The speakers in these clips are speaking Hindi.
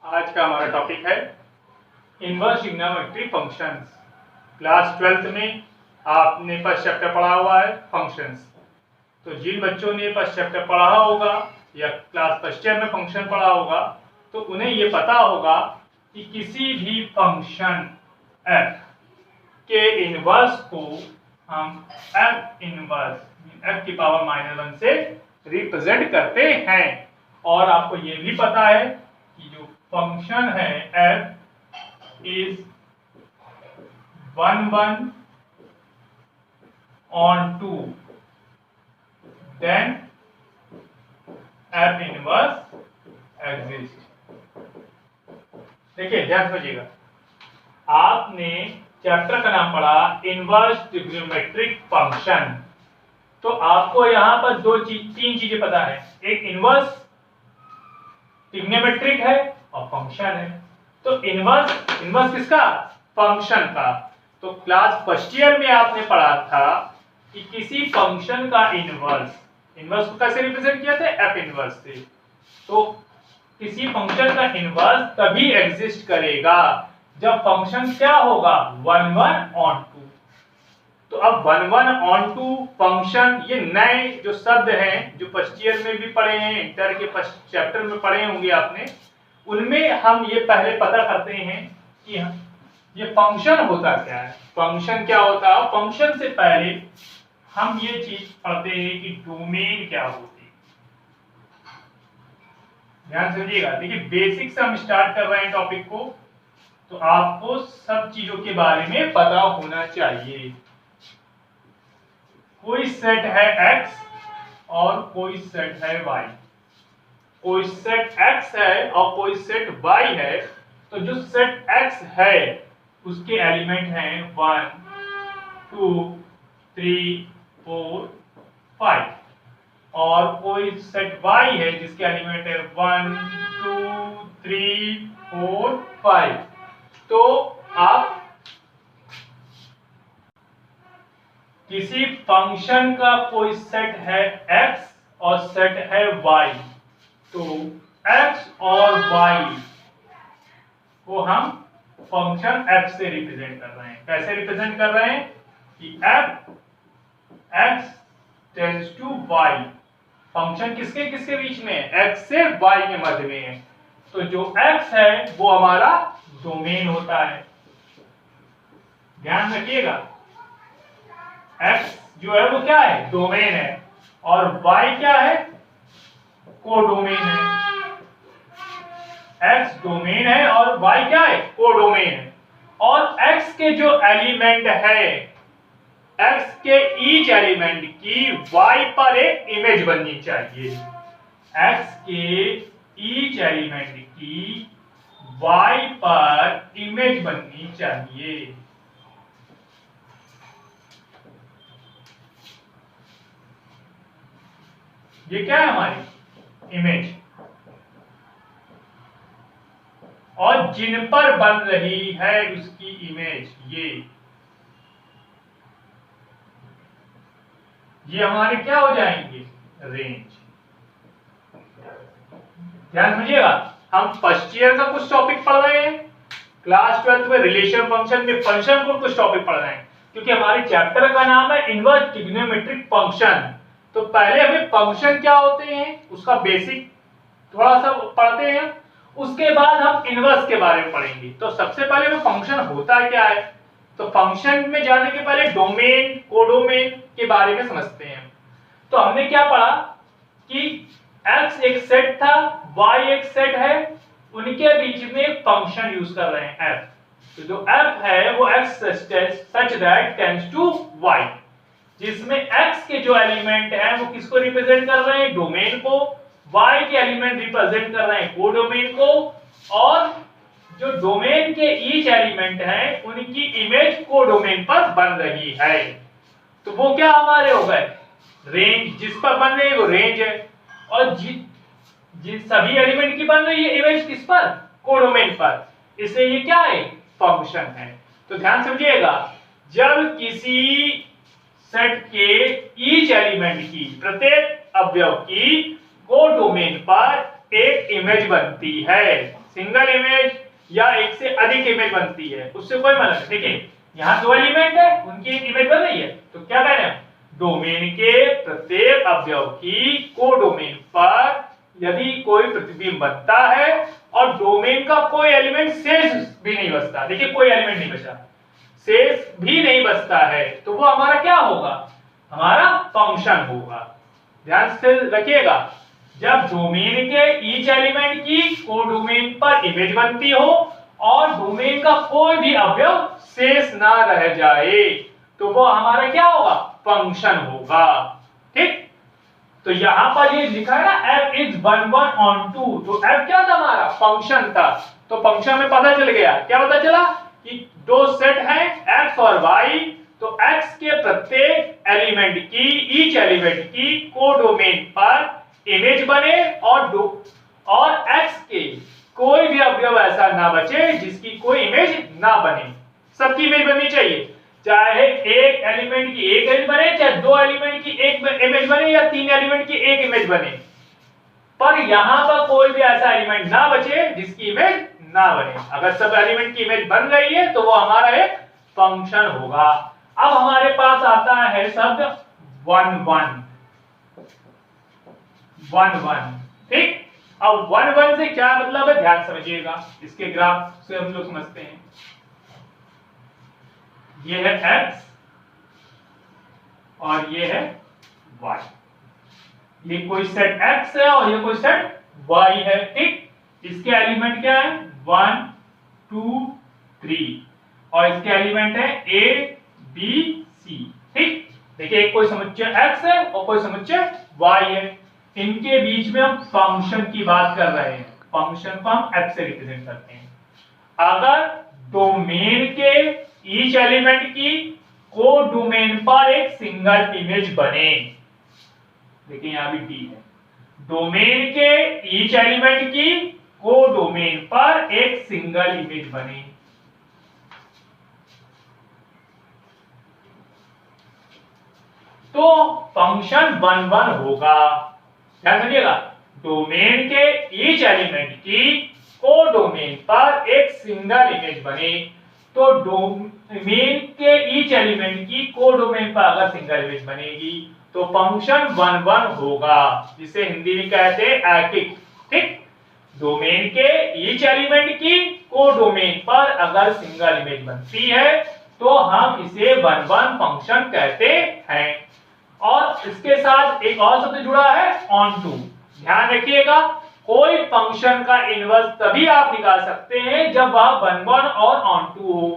आज का हमारा टॉपिक है inverse trigonometric functions. Class 12th में आपने फर्स्ट चैप्टर पढ़ा हुआ है फंक्शंस। तो जिन बच्चों ने फर्स्ट चैप्टर पढ़ा होगा या क्लास फर्स्ट ईयर में फंक्शन पढ़ा होगा तो उन्हें ये पता होगा कि किसी भी फंक्शन f के इनवर्स को हम f इनवर्स f की पावर -1 से रिप्रेजेंट करते हैं। और आपको ये भी पता है कि जो फंक्शन है f is 1 on 2 then f inverse exist. देखिए ध्यान समझिएगा, आपने चैप्टर का नाम पढ़ा इनवर्स ट्रिग्नोमेट्रिक फंक्शन। तो आपको यहां पर तीन चीजें पता है, एक इनवर्स ट्रिग्नोमेट्रिक है और फंक्शन है। तो इनवर्स किसका? फंक्शन का। तो क्लास फर्स्ट ईयर में आपने पढ़ा था कि किसी फंक्शन का इनवर्स को कैसे रिप्रेजेंट किया था? एफ इनवर्स से। तो किसी फंक्शन का इनवर्स तभी एग्जिस्ट करेगा जब फंक्शन क्या होगा? 1 on 2। तो अब 1 on 2 फंक्शन, ये नए जो शब्द हैं जो फर्स्ट ईयर में भी पढ़े हैं, इंटर के फर्स्ट चैप्टर में पढ़े होंगे आपने, उनमें हम ये पहले पता करते हैं कि ये फंक्शन होता क्या है। फंक्शन क्या होता है? फंक्शन से पहले हम ये चीज पढ़ते हैं कि डोमेन क्या होती है। ध्यान समझिएगा, देखिए बेसिक से हम स्टार्ट कर रहे हैं टॉपिक को, तो आपको सब चीजों के बारे में पता होना चाहिए। कोई सेट है x और कोई सेट है y, कोई सेट x है और कोई सेट y है। तो जो सेट x है उसके एलिमेंट हैं 1 2 3 4 5, और कोई सेट y है जिसके एलिमेंट है 1 2 3 4 5। तो आप किसी फंक्शन का कोई सेट है x और सेट है y, तो x और y को हम फंक्शन f से रिप्रेजेंट कर रहे हैं। कैसे रिप्रेजेंट कर रहे हैं कि f x tends to y। Function किसके किसके बीच में है? x से y के मध्य में है। तो जो x है वो हमारा डोमेन होता है। ध्यान रखिएगा, x जो है वो क्या है? डोमेन है। और y क्या है? कोडोमेन है। x डोमेन है और y क्या है? कोडोमेन है। और x के जो एलिमेंट है, x के ईच एलिमेंट की y पर एक इमेज बननी चाहिए। x के ईच एलिमेंट की y पर इमेज बननी चाहिए। ये क्या है? हमारी इमेज। और जिन पर बन रही है उसकी इमेज, ये हमारे क्या हो जाएंगे? रेंज। ध्यान समझिएगा, हम फर्स्ट ईयर का कुछ टॉपिक पढ़ रहे हैं, क्लास 12th में रिलेशन फंक्शन में फंक्शन को कुछ टॉपिक पढ़ रहे हैं, क्योंकि हमारे चैप्टर का नाम है इनवर्स ट्रिग्नोमेट्रिक फंक्शन। तो पहले हमें फंक्शन क्या होते हैं उसका बेसिक थोड़ा सा पढ़ते हैं, उसके बाद हम इनवर्स के बारे में पढ़ेंगे। तो सबसे पहले हमें फंक्शन होता क्या है, तो फंक्शन में जाने के पहले डोमेन कोडोमेन के बारे में समझते हैं। तो हमने क्या पढ़ा कि x एक सेट था, y एक सेट है, उनके बीच में एक फंक्शन यूज कर रहे हैं f। तो जो f है वो x such that tends to y, जिसमें x के जो एलिमेंट हैं वो किसको रिप्रेजेंट कर रहे हैं? डोमेन को। y के एलिमेंट रिप्रेजेंट कर रहे हैं कोडोमेन को। और जो डोमेन के ईच एलिमेंट हैं उनकी इमेज कोडोमेन पर बन रही है। तो वो क्या हमारे हो गए? रेंज। जिस पर बन रही है वो रेंज है, और जिन सभी एलिमेंट की बन रही है इमेज किस पर? कोडोमेन पर। इसलिए ये क्या है? फंक्शन है। तो ध्यान समझिएगा, जब किसी सेट के ईच एलिमेंट की, प्रत्येक अवयव की कोडोमेन पर एक इमेज बनती है, सिंगल इमेज या एक से अधिक इमेज बनती है उससे कोई मतलब नहीं। देखिए यहाँ दो एलिमेंट है, उनकी एक इमेज बन रही है, तो क्या कह रहे हैं, डोमेन के प्रत्येक अवयव की कोडोमेन पर यदि कोई प्रतिबिंब बनता है और डोमेन का कोई एलिमेंट शेष भी नहीं बचता, देखिए कोई एलिमेंट नहीं बचा, शेष भी नहीं बचता है, तो वो हमारा क्या होगा, हमारा फंक्शन होगा। ध्यान से रखिएगा, जब डोमेन के ईच एलिमेंट की कोडोमेन पर इमेज बनती हो और डोमेन का कोई भी अवयव शेष ना रह जाए तो वो हमारा क्या होगा, फंक्शन होगा। ठीक, तो यहां पर ये लिखा है ना f is 1 1 on 2, तो f क्या था, हमारा फंक्शन था। तो फंक्शन में पता चल गया, क्या पता चला कि दो सेट हैं x और y, तो x के प्रत्येक एलिमेंट की, ईच एलिमेंट की कोडोमेन पर इमेज बने और x के कोई भी अवयव ऐसा ना बचे जिसकी कोई इमेज ना बने, सबकी इमेज बननी चाहिए, चाहे एक एलिमेंट की एक इमेज बने, चाहे दो एलिमेंट की एक इमेज बने या तीन एलिमेंट की एक इमेज बने, पर यहां पर कोई भी ऐसा एलिमेंट ना बचे जिसकी इमेज ना बने। अगर सब एलिमेंट की इमेज बन गई है तो वो हमारा एक फंक्शन होगा। अब हमारे पास आता है शब्द 1 1 1 1। ठीक, अब 1 1 से क्या मतलब है, ध्यान समझिएगा, इसके ग्राफ से हम लोग समझते हैं। ये है x और ये है y, ये कोई सेट x है और ये कोई सेट y है। ठीक, इसके एलिमेंट क्या है, 1 2 3 और इसके एलिमेंट है a b c। ठीक, देखिए एक कोई समुच्चय x है और कोई समुच्चय y है, इनके बीच में हम फंक्शन की बात कर रहे हैं, फंक्शन को हम f से रिप्रेजेंट करते हैं। अगर डोमेन के ईच एलिमेंट की कोडोमेन पर एक सिंगल इमेज बने, देखिए यहां भी डी है, डोमेन के ईच एलिमेंट की कोडोमेन पर एक सिंगल इमेज बने, तो फंक्शन 1 1 होगा। ध्यान रखिएगा, डोमेन के ईच एलिमेंट की कोडोमेन पर एक सिंगल इमेज बने, तो डोमेन के ईच एलिमेंट की कोडोमेन पर अगर सिंगल इमेज बनेगी तो फंक्शन 1 1 होगा, जिसे हिंदी में कहते हैं ऐकिक। ठीक, डोमेन के ईच एलिमेंट की कोडोमेन पर अगर सिंगल इमेज बनती है तो हम इसे 1 1 फंक्शन कहते हैं। और इसके साथ एक और शब्द जुड़ा है ऑन टू। ध्यान रखिएगा, कोई फंक्शन का इनवर्स तभी आप निकाल सकते हैं जब वह 1 1 और ऑन टू हो।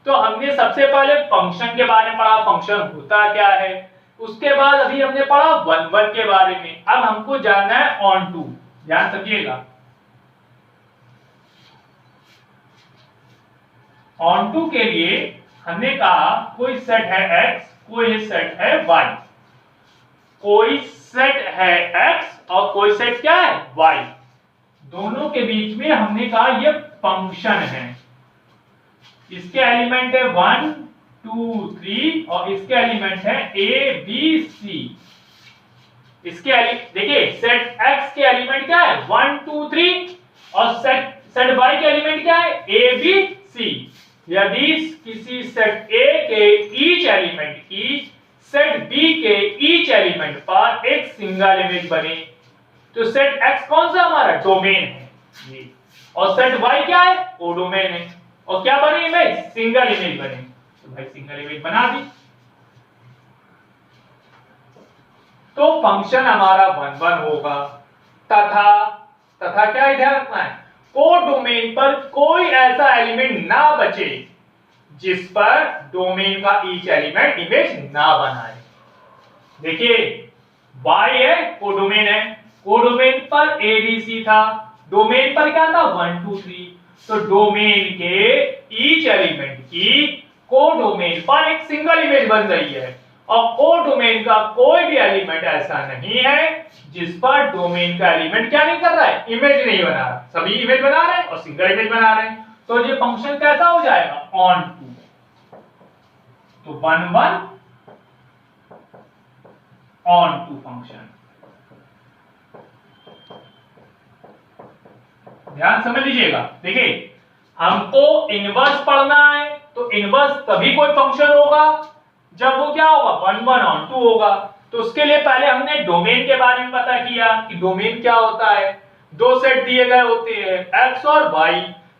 तो हमने सबसे पहले फंक्शन के बारे में पढ़ा, फंक्शन होता क्या है, उसके बाद अभी हमने पढ़ा 1 1 के बारे में, अब हमको जानना है ऑन टू। ध्यान समझिएगा, ऑन टू के लिए हमने कहा कोई सेट है x, कोई सेट है y, कोई सेट है x और कोई सेट क्या है y, दोनों के बीच में हमने कहा ये फंक्शन है, इसके एलिमेंट है 1 2 3 और इसके एलिमेंट है a b c। इसके देखिए सेट x के एलिमेंट क्या है 1 2 3 और सेट y के एलिमेंट क्या है a b c। यदि किसी सेट A के ईच एलिमेंट की सेट B के ईच एलिमेंट पर एक सिंगल इमेज बने तो सेट X कौन सा हमारा डोमेन है ये, और सेट Y क्या है कोडोमेन है, और क्या बने इमेज, सिंगल इमेज बने, तो भाई सिंगल इमेज बना दी, तो फंक्शन हमारा 1 1 होगा। तथा क्या ध्यान रखना है, कोडोमेन पर कोई ऐसा एलिमेंट ना बचे जिस पर डोमेन का ईच एलिमेंट इमेज ना बनाए। देखिए y है कोडोमेन है, कोडोमेन पर ABC था, डोमेन पर क्या था 1 2 3, तो डोमेन के ईच एलिमेंट की कोडोमेन पर एक सिंगल इमेज बन रही है, और कोडोमेन का कोई भी एलिमेंट ऐसा नहीं है जिस पर डोमेन का एलिमेंट क्या नहीं कर रहा है, इमेज नहीं बना रहा, सभी इमेज बना रहे हैं और सिंगल इमेज बना रहे हैं, तो ये फंक्शन कैसा हो जाएगा ऑन टू। तो 1 1 ऑन टू फंक्शन, ध्यान समझ लीजिएगा। देखिए हमको इनवर्स पढ़ना है, तो इनवर्स तभी कोई फंक्शन होगा जब वो क्या होगा, 1 1 ऑन 2 होगा। तो उसके लिए पहले हमने डोमेन के बारे में पता किया कि डोमेन क्या होता है। दो सेट दिए गए होते हैं x और y।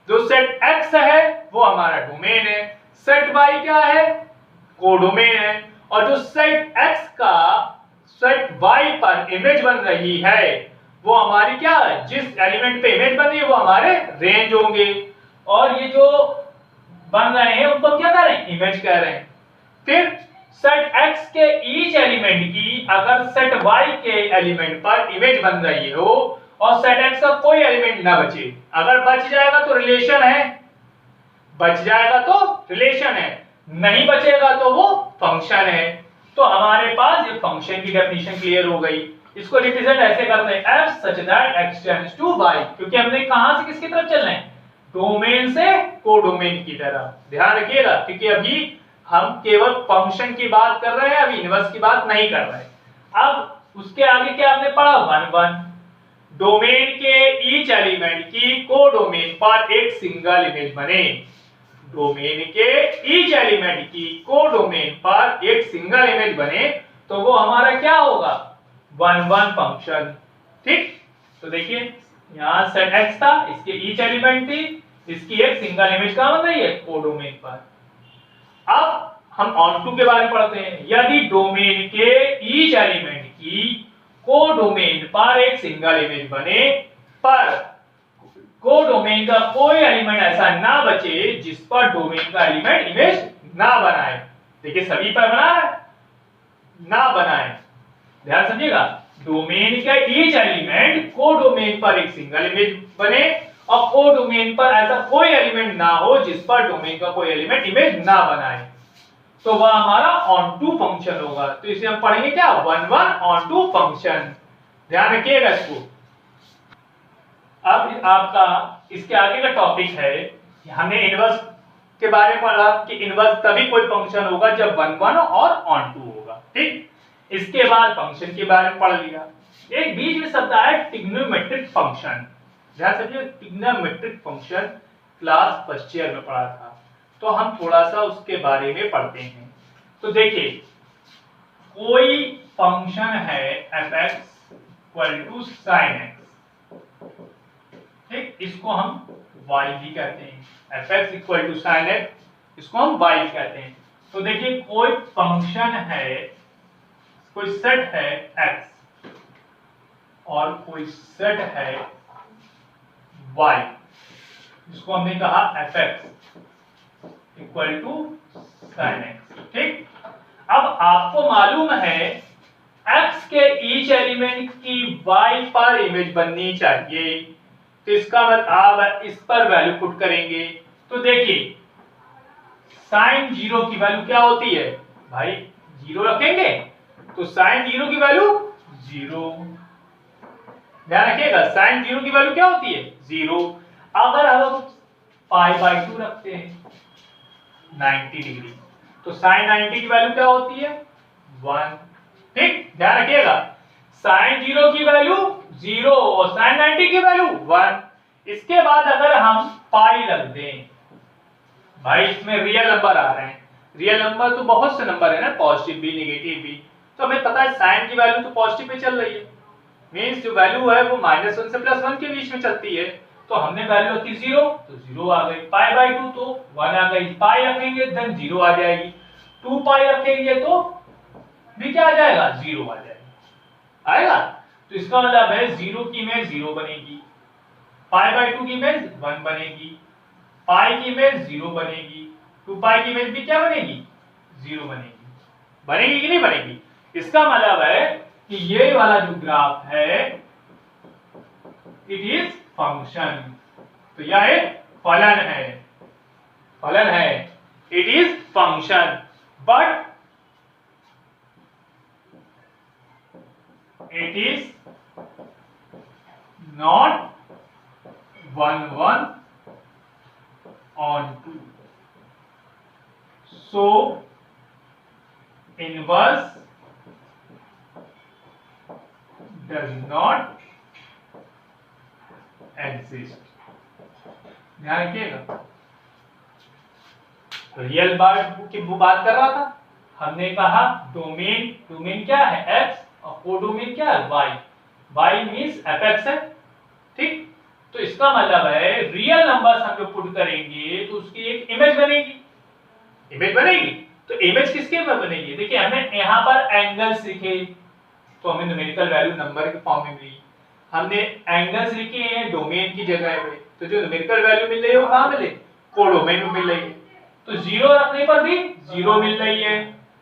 जो सेट x है वो हमारा डोमेन है, सेट y क्या है, कोडोमेन है। और जो सेट x का सेट y पर इमेज बन रही है वो हमारी क्या है, जिस एलिमेंट पे इमेज बन रही है वो हमारे रेंज होंगे। और ये जो बन रहे हैं उनको हम क्या कह रहे हैं, इमेज कह रहे हैं। फिर सेट x के ईच एलिमेंट की अगर सेट y के एलिमेंट पर इमेज बन रही हो और सेट x का कोई एलिमेंट ना बचे, अगर बच जाएगा तो रिलेशन है, बच जाएगा तो रिलेशन है, नहीं बचेगा तो वो फंक्शन है। तो हमारे पास ये फंक्शन की डेफिनेशन क्लियर हो गई। इसको रिप्रेजेंट ऐसे करते हैं f such that x tends to y, क्योंकि हमने कहां से किसकी तरफ चलना है, डोमेन से कोडोमेन की तरफ। ध्यान रखिएगा क्योंकि अभी हम केवल फंक्शन की बात कर रहे हैं, अभी इनवर्स की बात नहीं कर रहे हैं। अब उसके आगे क्या हमने पढ़ा, 1 1 डोमेन के ईच एलिमेंट की कोडोमेन पर एक सिंगल इमेज बने। डोमेन के ईच एलिमेंट की कोडोमेन पर एक सिंगल इमेज बने तो वो हमारा क्या होगा, 1 1 फंक्शन। ठीक, तो देखिए यहां सेट x था, इसके ईच एलिमेंट थी, इसकी एक सिंगल इमेज कहां बन रही है, कोडोमेन पर। अब हम ऑन टू के बारे में पढ़ते हैं। यदि डोमेन के ईच एलिमेंट की कोडोमेन पर एक सिंगल इमेज बने पर कोडोमेन का कोई एलिमेंट ऐसा ना बचे जिस पर डोमेन का एलिमेंट इमेज ना बनाए। देखिए सभी पर बना है, ना बनाए, ध्यान समझिएगा। डोमेन का ईच एलिमेंट कोडोमेन पर एक सिंगल इमेज बने और कोडोमेन पर ऐसा कोई एलिमेंट ना हो जिस पर डोमेन का कोई एलिमेंट इमेज ना बनाए, तो वह हमारा ऑन टू फंक्शन होगा। तो इसे हम पढ़ेंगे क्या, 1 1 ऑन टू फंक्शन। ध्यान रखिएगा इसको। अब आपका इसके आगे का टॉपिक है, हमने इनवर्स के बारे में पढ़ा कि इनवर्स तभी कोई फंक्शन होगा जब 1 1 और ऑन टू होगा। ठीक, इसके बाद फंक्शन के बारे में पढ़ लिया। एक बीच में शब्द आया ट्रिग्नोमेट्रिक फंक्शन। ध्यान समझिए, trigonometric function class first year में पढ़ा था, तो हम थोड़ा सा उसके बारे में पढ़ते हैं। तो देखिए कोई फंक्शन है f(x) = sin x, ठीक, इसको हम y भी कहते हैं। f(x) = sin x, इसको हम y भी कहते हैं। तो देखिए कोई फंक्शन है, कोई सेट है x और कोई सेट है y, जिसको हमने कहा f(x) = sin x। ठीक, अब आपको मालूम है x के ईच एलिमेंट की y पर इमेज बननी चाहिए, तो इसका मतलब आप इस पर वैल्यू पुट करेंगे। तो देखिए sin 0 की वैल्यू क्या होती है भाई, 0 रखेंगे तो sin 0 की वैल्यू 0। ध्यान रखिएगा sin 0 की वैल्यू क्या होती है, 0। अगर हम π/2 रखते हैं 90 डिग्री, तो sin 90 की वैल्यू क्या होती है, 1। ठीक, ध्यान रखिएगा sin 0 की वैल्यू 0 और sin 90 की वैल्यू 1। इसके बाद अगर हम पाई रख दें, भाई इसमें रियल नंबर आ रहे हैं, रियल नंबर तो बहुत से नंबर है ना, पॉजिटिव भी नेगेटिव भी, तो हमें पता है sin की वैल्यू तो पॉजिटिव पे चल रही है, मींस जो वैल्यू है वो -1 से +1 के बीच में चलती है। तो हमने वैल्यू रखी 0, तो 0 आ गई, π/2 तो 1 आ गई, पाई रखेंगे देन 0 आ जाएगी, 2 पाई रखेंगे तो भी क्या आ जाएगा, 0 आ जाएगा, आएगा। तो इसका मतलब है 0 की इमेज 0 बनेगी, π/2 की इमेज 1 बनेगी, पाई की इमेज 0 बनेगी, 2 पाई की इमेज भी क्या बनेगी, 0 बनेगी। बनेगी कि नहीं बनेगी? इसका मतलब है कि ये वाला जो ग्राफ है इट इज फंक्शन, तो यह एक फलन है, फलन है, it is function, but it is not 1 1 on 2. So inverse does not exist. ध्यान रखिएगा, रियल बात की बात कर रहा था। हमने कहा डोमेन क्या है x और कोडोमेन क्या है y मींस fx है, ठीक। तो इसका मतलब है रियल नंबर्स हम जो पुट करेंगे तो उसकी एक इमेज बनेगी। तो इमेज किसके में बनेगी? देखिए हमने यहाँ पर एंगल्स लिखे तो हमें न्यूमेरिकल वैल्यू नंबर के फॉर्म में मिली। हमने एंगल्स लिखे हैं डोमेन की जगह पे, तो जो न्यूमेरिकल वैल्यू मिल रही है वो कहाँ मिले? कोडोमेन में मिल रही है। तो 0 रखने पर भी 0 मिल रही है,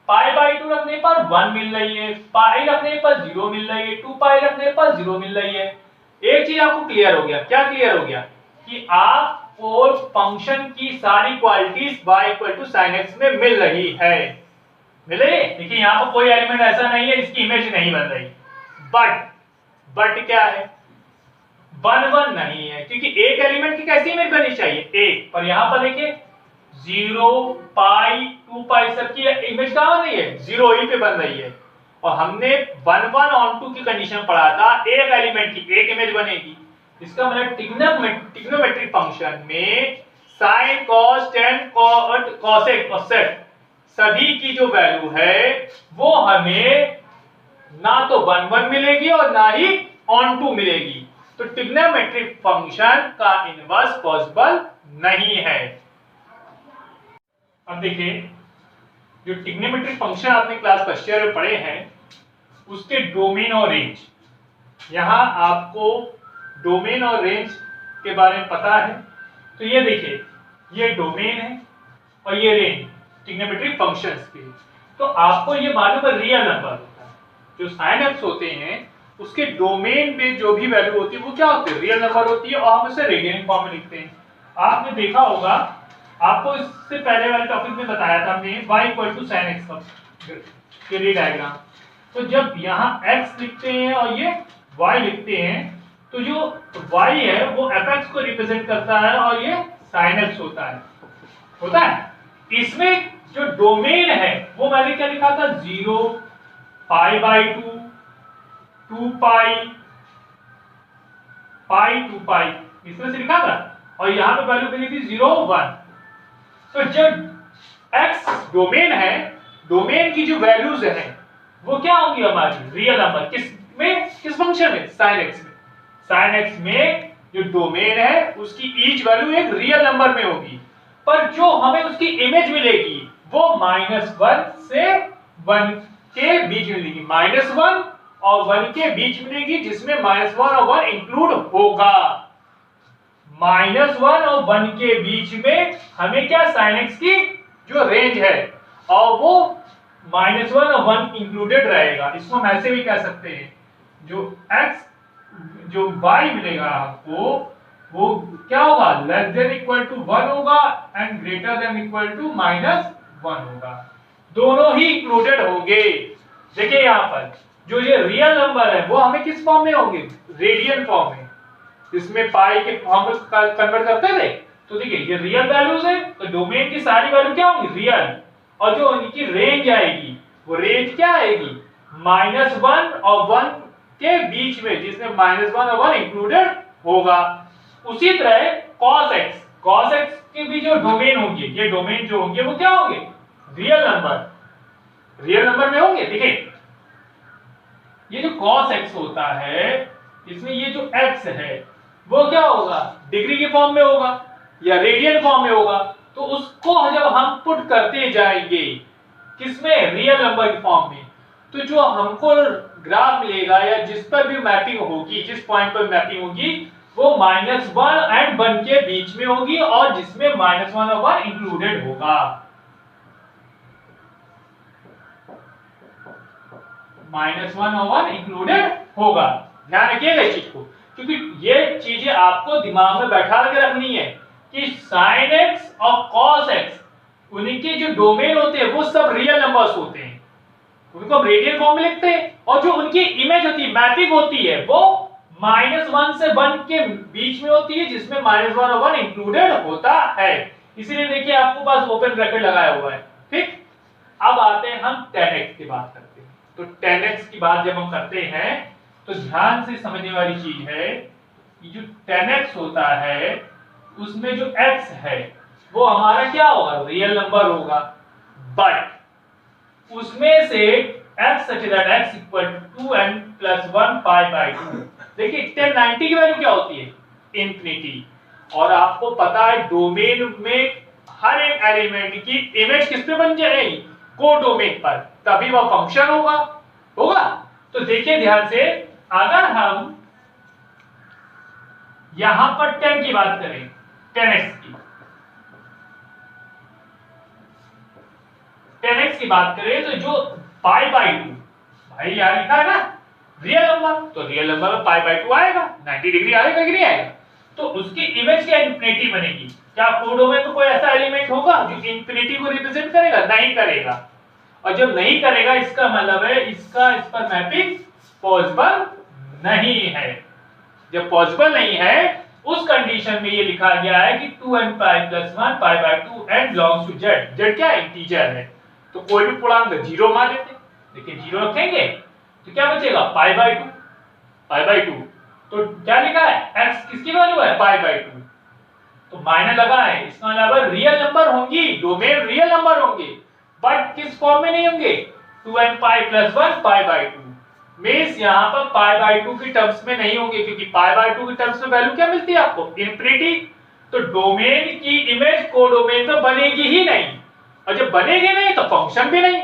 π/2 रखने पर 1 मिल रही है, पाई रखने पर 0 मिल रही है, 2π रखने पर 0 मिल रही है। एक चीज आपको क्लियर हो गया, क्या क्लियर हो गया? कि आपको फंक्शन की सारी क्वालिटीज y sin x में मिल रही है। मिले? देखिए यहाँ पर कोई एलिमेंट ऐसा नहीं है जिसकी इमेज नहीं बन रही। बट क्या है? 1 नहीं है, क्योंकि एक एलिमेंट की कैसी इमेज बननी चाहिए? एक। पर यहाँ पर देखिए 0 π 2π सबकी इमेज कहाँ बन रही है? 0 ही पे बन रही है। और हमने 1 on 2 की कंडीशन पढ़ा था, एक एलिमेंट की एक इमेज बनेगी। इसका मतलब ट्रिग्नोमेट्रिक फंक्शन में sin cos tan cosec और sec सभी की जो वैल्यू है वो हमें ना तो 1 मिलेगी और ना ही on 2 मिलेगी। तो ट्रिग्नोमेट्रिक फंक्शन का इनवर्स पॉसिबल नहीं है। अब देखिए जो ट्रिग्नोमेट्रिक फंक्शन आपने क्लास फर्स्ट ईयर में पढ़े हैं उसके डोमेन और रेंज, यहां आपको डोमेन और रेंज के बारे में पता है। तो ये देखिए ये डोमेन है और ये रेंज ट्रिग्नोमेट्रिक फंक्शंस की। तो आपको ये मालूम है रियल नंबर होता है, जो sin x होते हैं उसके डोमेन में जो भी वैल्यू होती है वो क्या होती है? रियल नंबर होती है, और हम उसे रेडियन फॉर्म में लिखते हैं। आपने देखा होगा, आपको इससे पहले वाले टॉपिक में बताया था हमने y sin x का डायग्राम। तो जब यहाँ x लिखते हैं और ये y लिखते हैं तो जो y है वो fx को रिप्रेजेंट करता है और ये sin x होता है। इसमें जो डोमेन है वो मैंने क्या लिखा था? 0 π/2 2π 2π इसमें से लिखा था, और यहाँ पे वैल्यू मिली थी 0 1। तो जब x डोमेन है, डोमेन की जो वैल्यूज हैं वो क्या होंगी? हमारी रियल नंबर। किस फंक्शन में? sin x में। sin x में जो डोमेन है उसकी ईच वैल्यू एक रियल नंबर में होगी, पर जो हमें उसकी इमेज मिलेगी वो -1 से 1 के बीच में मिलेगी। -1 और 1 के बीच मिलेगी, जिसमें -1 और 1 इंक्लूड होगा। -1 और 1 के बीच में हमें क्या? sin x की जो रेंज है और वो -1 और 1 इंक्लूडेड रहेगा। इसको हम ऐसे भी कह सकते हैं, जो y मिलेगा आपको वो क्या होगा? लेस देन इक्वल टू 1 होगा and greater than equal to -1 होगा। दोनों ही इंक्लूडेड होंगे। देखिए यहाँ पर जो ये रियल नंबर है वो हमें किस फॉर्म में होंगे? रेडियन फॉर्म में। इसमें पाई के फॉर्म में कन्वर्ट करते थे। तो देखिए ये रियल वैल्यूज है, तो डोमेन की सारी वैल्यू क्या होंगी? रियल। और जो इनकी रेंज आएगी वो रेंज क्या आएगी? -1 और 1 के बीच में, जिसमें -1 और 1 इंक्लूडेड होगा। उसी तरह cos x के भी जो डोमेन होंगे, ये डोमेन जो होंगे वो क्या होंगे? रियल नंबर में होंगे। देखिए ये जो cos x होता है इसमें ये जो x है वो क्या होगा? डिग्री के फॉर्म में होगा या रेडियन फॉर्म में होगा। तो उसको जब हम पुट करते जाएंगे किसमें? रियल नंबर के फॉर्म में, तो जो हमको ग्राफ मिलेगा या जिस पर भी मैपिंग होगी, जिस पॉइंट पर मैपिंग होगी वो -1 एंड 1 के बीच में होगी, और जिसमें -1 और 1 इंक्लूडेड होगा। -1 और 1 इंक्लूडेड होगा। ध्यान रखिएगा इस चीज को, क्योंकि ये चीजें आपको दिमाग में बैठा के रखनी है कि sin x और cos x उनके जो डोमेन होते हैं वो सब रियल नंबर्स होते हैं, उनको हम रेडियन फॉर्म में लिखते हैं, और जो उनकी इमेज होती है, मैपिंग होती है, वो -1 से 1 के बीच में होती है, जिसमें -1 और 1 इंक्लूडेड होता है। इसीलिए देखिए आपको पास ओपन ब्रैकेट लगाया हुआ है। ठीक, अब आते हैं हम 10x की बात करते हैं। तो 10x की बात जब हम करते हैं तो ध्यान से समझने वाली चीज है कि जो 10x होता है उसमें जो x है वो हमारा क्या होगा, रियल नंबर होगा, बट उसमें से x such that x equal to 2n plus 1 pi by 2। देखिए 1090 की वैल्यू क्या होती है, इंफिनिटी। और आपको पता है डोमेन में हर एक एलिमेंट की इमेज किस पे बन जाएगी, कोडोमेन पर, तभी वह फंक्शन होगा। तो देखिए ध्यान से, अगर हम यहां पर 10 की बात करें, 10x की 10x की बात करें, तो जो पाई बाई 2, भाई यहां लिखा है ना रियल नंबर, तो रियल नंबर में पाई बाई 2 आएगा, 90 डिग्री आएगा कि नहीं आएगा। तो उसकी इमेज क्या इंफिनिटी बनेगी। क्या कोडोमेन में कोई ऐसा एलिमेंट होगा जो इंफिनिटी को रिप्रेजेंट करेगा, नहीं करेगा। और जब नहीं करेगा इसका मतलब है इसका इस पर मैपिंग पॉसिबल नहीं है। जब पॉसिबल नहीं है उस कंडीशन में ये लिखा गया है कि 2n pi plus 1 pi by 2 n belongs to z। z क्या इंटीजर है, तो कोई भी पूर्णांक 0 मान लेते, देखिए 0 रखेंगे तो क्या बचेगा, पाई बाई 2, पाई बाई 2। तो क्या लिखा है, x किसकी वैल्यू है, पाई बाई 2, तो माइनस लगा है, इसका मतलब रियल नंबर होंगी, डोमेन रियल नंबर होंगे, बट किस फॉर्म में नहीं होंगे, 2n pi plus 1 pi by 2। Means यहां पर पाई बाई 2 की टर्म्स में नहीं होंगे, क्योंकि पाई बाई 2 की टर्म्स में वैल्यू क्या मिलती है आपको, इंफिनिटी। तो डोमेन की इमेज कोडोमेन में बनेगी ही नहीं, और जब बनेगी नहीं तो फंक्शन भी नहीं।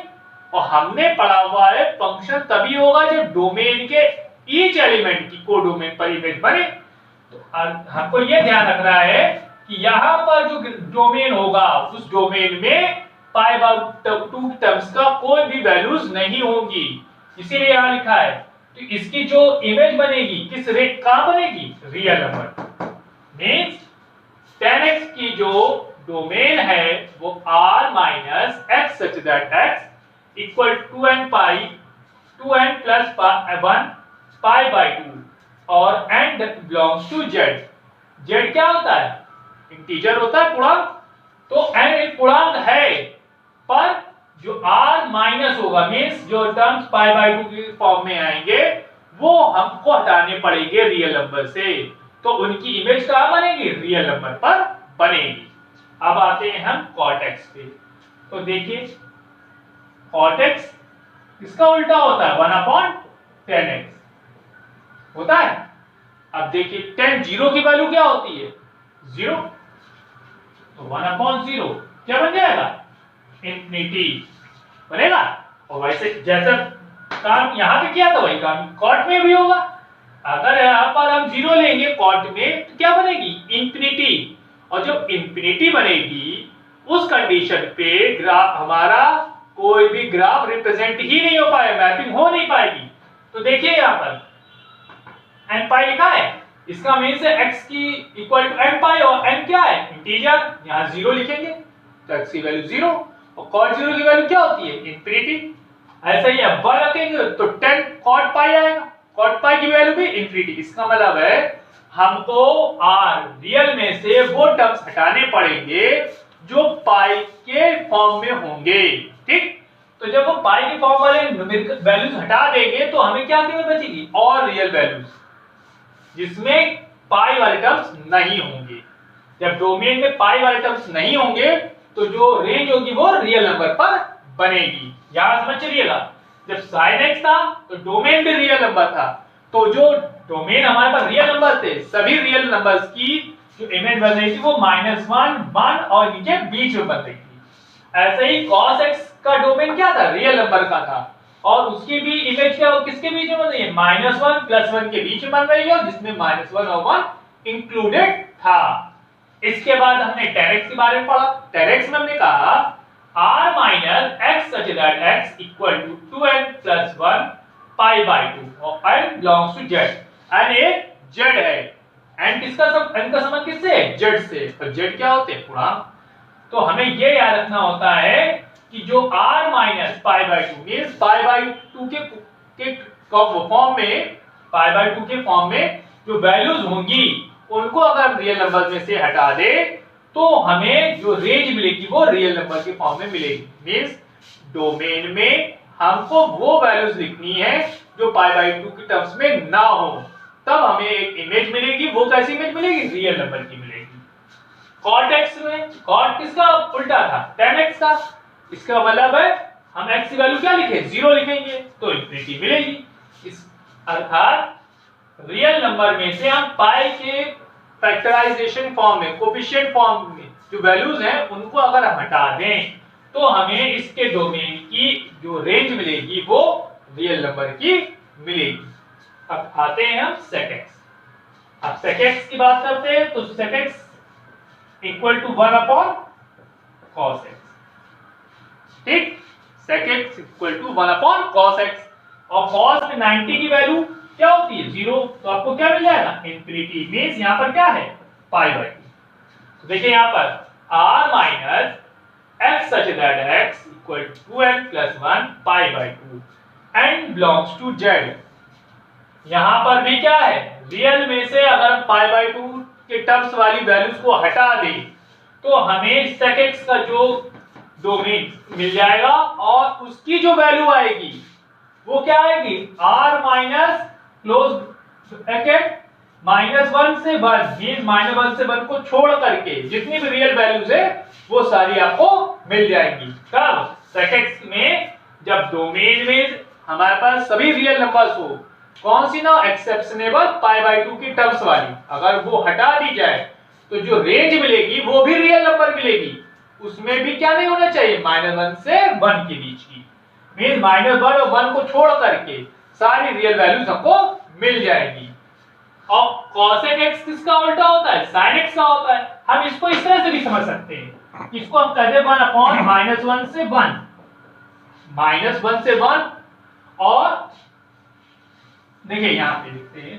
और हमने पढ़ा हुआ है फंक्शन तभी होगा जब डोमेन के ईच एलिमेंट की कोडोमेन पर इमेज बने। तो हमको यह ध्यान रखना है कि यहां पर जो डोमेन होगा उस डोमेन में पाई बाई 2 टर्म्स का कोई भी वैल्यूज नहीं होंगी, इसीलिए यहां लिखा है। तो इसकी जो इमेज बनेगी किस रेट कहां बनेगी, रियल नंबर। मींस 10x की जो डोमेन है वो r minus x such that x equal 2n plus 1 pi by 2 और n belongs to z। z क्या होता है, इंटीजर होता है, पूर्णांक। तो n एक पूर्णांक है, पर जो r माइनस होगा, मींस जो टर्म्स पाई बाई 2 के फॉर्म में आएंगे वो हमको हटाने पड़ेंगे रियल नंबर से, तो उनकी इमेज कहां बनेगी, रियल नंबर पर बनेगी। अब आते हैं हम cot x पे। तो देखिए cot x इसका उल्टा होता है 1/10x होता है। अब देखिए 10 जीरो की वैल्यू क्या होती है, 0, तो 1/0 क्या बन जाएगा, इंफिनिटी बनेगा। और वैसे जैसा काम यहां पे किया था वही काम कॉट में भी होगा। अगर यहां पर हम 0 लेंगे कॉट में तो क्या बनेगी, इंफिनिटी। और जब इंफिनिटी बनेगी उस कंडीशन पे ग्राफ हमारा कोई भी ग्राफ रिप्रेजेंट ही नहीं हो पाएगा, मैपिंग हो नहीं पाएगी। तो देखिए यहां पर n पाई लिखा है, इसका मींस है x की इक्वल टू n पाई, और n क्या है, इंटीजर, यहां 0 लिखेंगे तो x की वैल्यू 0 और cot 0 की वैल्यू क्या होती है, इंफिनिटी। ऐसा ही 1 रखेंगे तो 10 cot पाई आएगा, cot पाई की वैल्यू भी इंफिनिटी। इसका मतलब है हमको r रियल में से वो टर्म्स हटाने पड़ेंगे जो पाई के फॉर्म में होंगे, ठीक। तो जब वो पाई के फॉर्म वाले न्यूमेरिकल वैल्यूज हटा देंगे तो हमें क्या केवल बचेगी, और रियल वैल्यूज जिसमें पाई वाले टर्म्स नहीं होंगे। जब डोमेन में पाई वाले टर्म्स नहीं होंगे तो जो रेंज होगी वो रियल नंबर पर बनेगी। यहां समझ चलिएगा, जब sin x था तो डोमेन भी रियल नंबर था, तो जो डोमेन हमारे पास रियल नंबर थे, सभी रियल नंबर्स की जो इमेज बन रही थी वो -1, 1 और नीचे बीच में बन रही थी। ऐसे ही cos x का डोमेन क्या था, रियल नंबर का था, और उसकी भी इमेज क्या किसके बीच में बन रही है, -1 प्लस 1 के बीच में बन रही है, जिसमें -1 और 1 इंक्लूडेड था। इसके बाद हमने 10x के बारे में पढ़ा। 10x में हमने कहा r minus x such that x equal to 2n plus 1 pi by 2 और n belongs to z। n एक z है, n किसका n का संबंध किससे है, z से, और z क्या होते हैं, पूर्णांक। तो हमें ये याद रखना होता है कि जो r minus pi by 2 means pi by 2 के फॉर्म में, पाई बाई 2 के फॉर्म में जो वैल्यूज होंगी उनको अगर रियल नंबर में से हटा दे तो हमें जो रेंज मिलेगी वो रियल नंबर के फॉर्म में मिलेगी। मींस डोमेन में हमको वो वैल्यूज लिखनी है जो पाई बाई 2 की टर्म्स में ना हो, तब हमें एक इमेज मिलेगी। वो कैसी इमेज मिलेगी, रियल नंबर की मिलेगी। cot x में cot किसका उल्टा था tan x का, इसका मतलब है हम x की वैल्यू क्या लिखे 0 लिखेंगे तो इंफिनिटी मिलेगी। इस अर्थात रियल नंबर में से हम पाई के फैक्टराइजेशन फॉर्म में कोफिशिएंट फॉर्म में जो वैल्यूज हैं उनको अगर हम हटा दें तो हमें इसके डोमेन की जो रेंज मिलेगी वो रियल नंबर की मिलेगी। अब आते हैं हम sec x। अब sec x की बात करते हैं तो sec x equal to 1 upon cos x, ठीक, sec x equal to 1 upon cos x, और cos में 90 की वैल्यू क्या होती है 0, तो आपको क्या मिल जाएगा इंफिनिटी, मींस यहां पर क्या है पाई बाय 2। तो देखिए यहां पर r minus x such that x equal to 2n plus 1 pi by 2 and belongs to z। यहां पर भी क्या है रियल में से अगर हम पाई बाय 2 के टर्म्स वाली वैल्यूज को हटा दें तो हमें sec x का जो डोमेन मिल जाएगा और उसकी जो वैल्यू आएगी वो क्या आएगी r माइनस क्लोज ब्रैकेट -1 से 1, मींस -1 से 1 को छोड़ करके जितनी भी रियल वैल्यूज है वो सारी आपको मिल जाएंगी। कब sec x में जब डोमेन में हमारे पास सभी रियल नंबर्स हो, कौन सी ना एक्सेप्शनेबल पाई बाय 2 की टर्म्स वाली, अगर वो हटा दी जाए तो जो रेंज मिलेगी वो भी रियल नंबर मिलेगी, उसमें भी क्या नहीं होना चाहिए -1 से 1 के बीच की, मींस -1 और 1 को छोड़ करके सारी रियल वैल्यूज हमको मिल जाएगी। और cosec x किसका उल्टा होता है sin x का होता है। हम इसको इस तरह से भी समझ सकते हैं, इसको हम कहते हैं 1 अपॉन -1 से 1, -1 से 1, और देखिए यहां पे लिखते हैं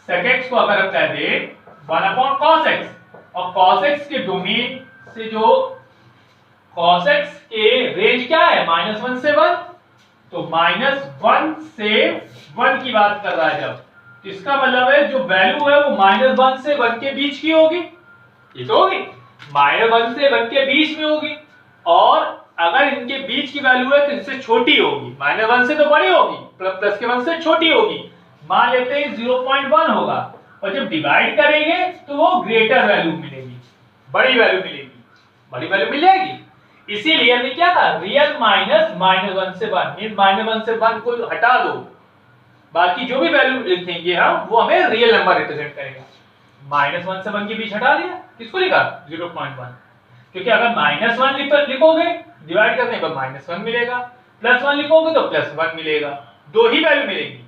sec x को अगर हम कह दें 1 अपॉन cos x, और cos x के डोमेन से जो cos x के रेंज क्या है -1 से 1, तो -1 से 1 की बात कर रहा है जब, तो इसका मतलब है जो वैल्यू है वो -1 से 1 के बीच की होगी, ये तो होगी -1 से 1 के बीच में होगी, और अगर इनके बीच की वैल्यू है तो इनसे छोटी होगी, -1 से तो बड़ी होगी, प्लस के 1 से छोटी होगी, मान लेते हैं 0.1 होगा, और जब डिवाइड करेंगे तो वो ग्रेटर वैल्यू मिलेगी, बड़ी वैल्यू मिलेगी, बड़ी वैल्यू मिल जाएगी। इसीलिए हमने क्या था रियल माइनस -1 से 1, मींस -1 से 1 को हटा दो, बाकी जो भी वैल्यू लिखेंगे हम वो हमें रियल नंबर रिप्रेजेंट करेगा। -1 से 1 के बीच हटा दिया, किसको लिखा 0.1, क्योंकि अगर -1 लिखोगे डिवाइड करने पर -1 मिलेगा, +1 लिखोगे तो +1 मिलेगा, दो ही वैल्यू मिलेगी,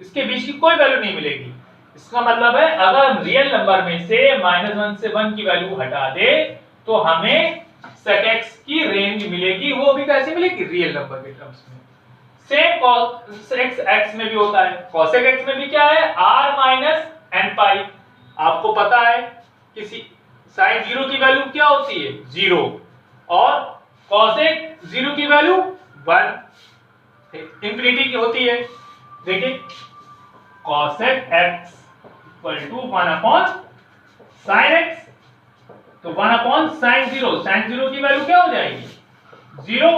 इसके बीच की कोई वैल्यू नहीं मिलेगी। इसका मतलब है अगर हम रियल नंबर में से -1 से 1 की वैल्यू हटा दे तो हमें sec x की रेंज मिलेगी, वो भी कैसे मिलेगी रियल नंबर के टर्म्स में। सेम cos x में भी होता है, cosec x में भी क्या है r माइनस n पाई, आपको पता है किसी sin 0 की वैल्यू क्या होती है 0, और cosec 0 की वैल्यू 1 इंफिनिटी की होती है। देखिए cosec x equal to 1 upon sin x, तो 1 अपॉन sin 0 की वैल्यू क्या हो जाएगी 0,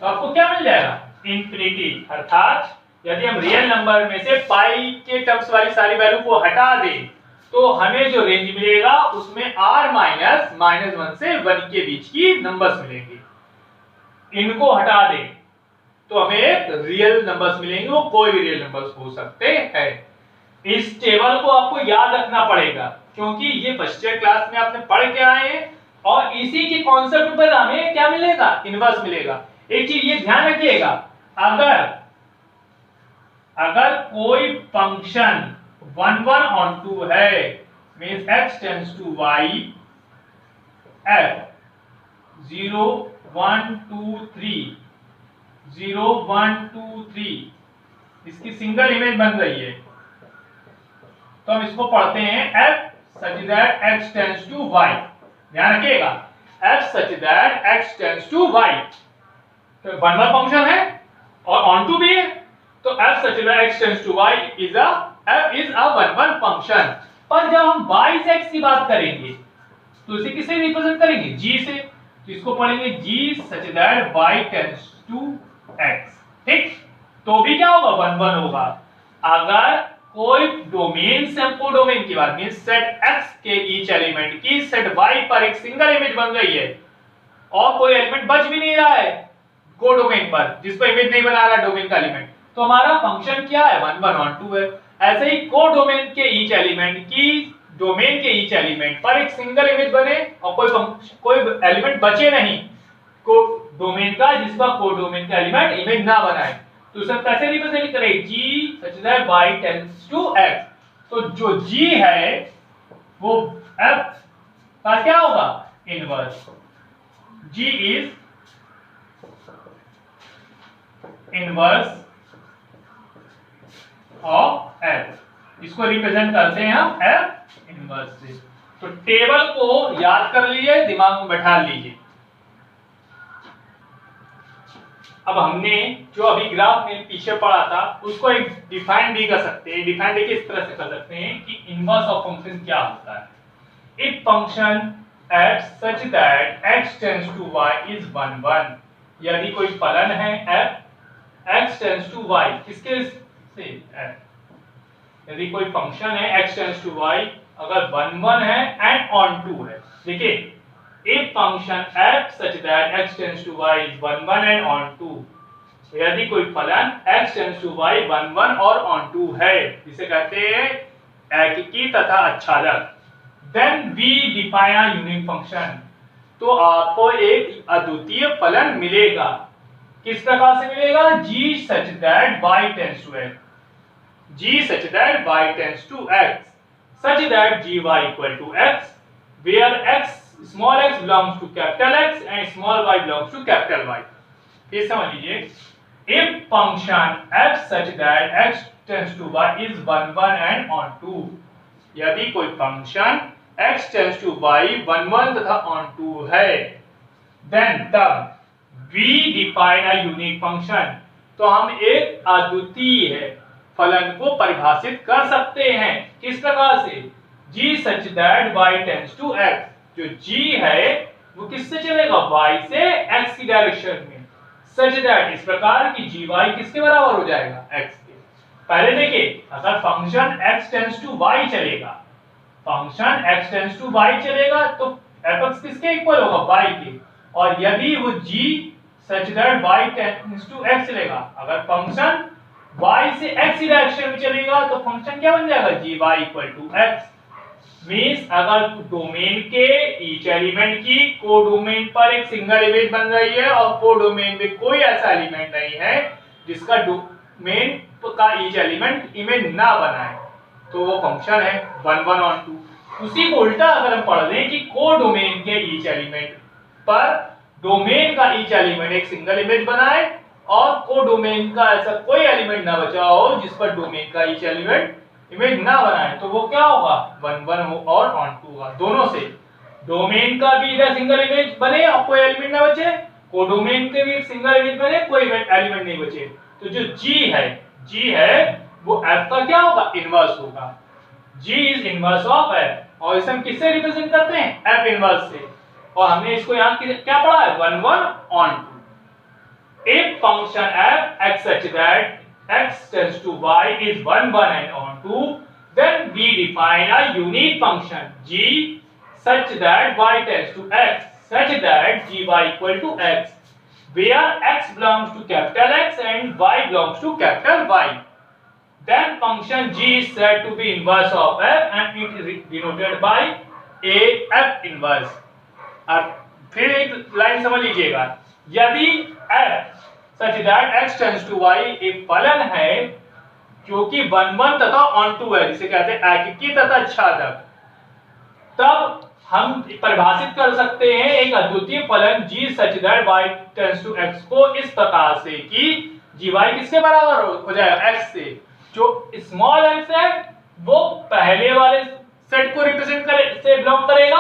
तो आपको क्या मिल जाएगा इंफिनिटी। अर्थात यदि हम रियल नंबर में से पाई के टर्म्स वाली सारी वैल्यू को हटा दें तो हमें जो रेंज मिलेगा उसमें r माइनस -1 से 1 के बीच की नंबर्स मिलेंगे, इनको हटा दें तो हमें रियल नंबर्स मिलेंगे, वो कोई भी रियल नंबर्स हो सकते हैं। इस टेबल को आपको याद रखना पड़ेगा क्योंकि ये फर्स्ट ईयर क्लास में आपने पढ़ के आए हैं, और इसी के कॉन्सेप्ट पर हमें क्या मिलेगा इनवर्स मिलेगा। एक चीज ये ध्यान रखिएगा, अगर कोई फंक्शन 1 1 onto है means x tends to y, f 0 1 2 3 0 1 2 3 इसकी सिंगल इमेज बन रही है, तो हम इसको पढ़ते हैं f such that x tends to y। ध्यान रखिएगा f such that x tends to y, तो 1 1 फंक्शन है और onto भी है, तो f such that x tends to y is a 1 1 function. पर जब हम y से x की बात करेंगे तो इसे किससे रिप्रेजेंट करेंगे g से, तो इसको पढ़ेंगे g such that y tends to x, ठीक, तो भी क्या होगा 1 1 होगा। अगर कोई डोमेन से हम कोडोमेन की बात, मींस सेट x के ईच एलिमेंट की सेट y पर एक सिंगल इमेज बन गई है और कोई एलिमेंट बच भी नहीं रहा है कोडोमेन पर, जिस पर इमेज नहीं बना रहा डोमेन का एलिमेंट, तो हमारा फंक्शन क्या है 1 1 और 2 है। ऐसे ही कोडोमेन के ईच एलिमेंट की डोमेन के ईच एलिमेंट पर एक सिंगल इमेज बने और कोई एलिमेंट बचे नहीं को डोमेन का जिसका कोडोमेन का एलिमेंट इमेज ना बनाए, तो उसे कैसे रिप्रेजेंट करें g such that y tends to x। तो जो g है वो f का क्या होगा inverse, g is inverse of f, इसको रिप्रेजेंट करते हैं हम f इनवर्स से। तो टेबल को याद कर लीजिए, दिमाग में बैठा लीजिए। अब हमने जो अभी ग्राफ में पीछे पढ़ा था उसको एक डिफाइन भी कर सकते हैं। डिफाइन देखिए इस तरह से कर सकते हैं कि इनवर्स ऑफ फंक्शन क्या होता है। If function f such that x tends to y is 1 1, यदि कोई फलन है f x tends to y, किसके से f, यदि कोई फंक्शन है x tends to y अगर 1 1 है एंड ऑन 2 है, देखिए if function f such that x tends to y is 1 1 and on 2, यदि कोई फलन x tends to y 1 1 और on 2 है, जिसे कहते हैं एकीकी तथा आच्छादक, then we define a unique function, तो आपको एक अद्वितीय फलन मिलेगा। किस प्रकार से मिलेगा, g such that y tends to x, g such that y tends to x, such that gy equal to x, where x small x belongs to capital X and small y belongs to capital Y। ये समझ लीजिए, if function f such that x tends to y is 1 1 and on 2, यदि कोई function x tends to y 1 1 तथा on 2 है, then तब we define a unique function, तो हम एक अद्वितीय फलन को परिभाषित कर सकते हैं। किस प्रकार से, g such that y tends to x, जो g है वो किससे चलेगा, y से x की डायरेक्शन में, सच दैट इस प्रकार की gy किसके बराबर हो जाएगा, x के। पहले देखिए, अगर function x tends to y चलेगा, function x tends to y चलेगा तो fx किसके इक्वल होगा, y के, और यदि वो g such that y tends to x चलेगा, अगर फंक्शन y से x की डायरेक्शन में चलेगा तो फंक्शन क्या बन जाएगा, gy equal to x। Means अगर डोमेन के ईच एलिमेंट की कोडोमेन पर एक सिंगल इमेज बन रही है और कोडोमेन में कोई ऐसा एलिमेंट नहीं है जिसका डोमेन का ईच एलिमेंट इमेज ना बनाए, तो वो फंक्शन है 1 1 on 2। उसी को उल्टा अगर हम पढ़ लें कि कोडोमेन के ईच एलिमेंट पर डोमेन का ईच एलिमेंट एक सिंगल इमेज बनाए और कोडोमेन का ऐसा कोई एलिमेंट ना बचा हो जिस पर डोमेन का ईच एलिमेंट इमेज ना बनाए, तो वो क्या होगा, 1 1 और on 2 होगा। दोनों से डोमेन का भी इधर सिंगल इमेज बने और कोई एलिमेंट ना बचे, कोडोमेन के भी सिंगल इमेज बने कोई एलिमेंट नहीं बचे, तो जो g है वो f का क्या होगा, इनवर्स होगा। g is inverse of f, और इसे हम किससे रिप्रेजेंट करते हैं, f इनवर्स से, और हमने इसको यहाँ क्या पढ़ा है, 1 1 on 2। if function f x such that x tends to y is 1 1 and on 2, then we define a unique function g such that y tends to x, such that gy equal to x, where x belongs to capital X and y belongs to capital Y, then function g is said to be inverse of f and it is denoted by a f inverse। अब फिर एक लाइन समझ लीजिएगा, यदि f such that x tends to y एक फलन है जो कि 1 1 तथा on 2 है, जिसे कहते हैं एकीकी तथा आच्छादक, तब हम परिभाषित कर सकते हैं एक अद्वितीय फलन g such that y tends to x को इस प्रकार से कि gy किसके बराबर हो जाएगा, x से, जो स्मॉल x है वो पहले वाले सेट को रिप्रेजेंट से बिलोंग करेगा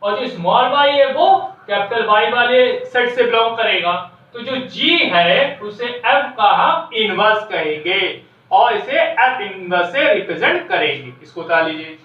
और जो स्मॉल y है वो कैपिटल Y वाले सेट से बिलोंग करेगा। तो जो g है उसे f का हम इनवर्स कहेंगे और इसे f इनवर्स से रिप्रेजेंट करेंगे। इसको उतार लीजिए।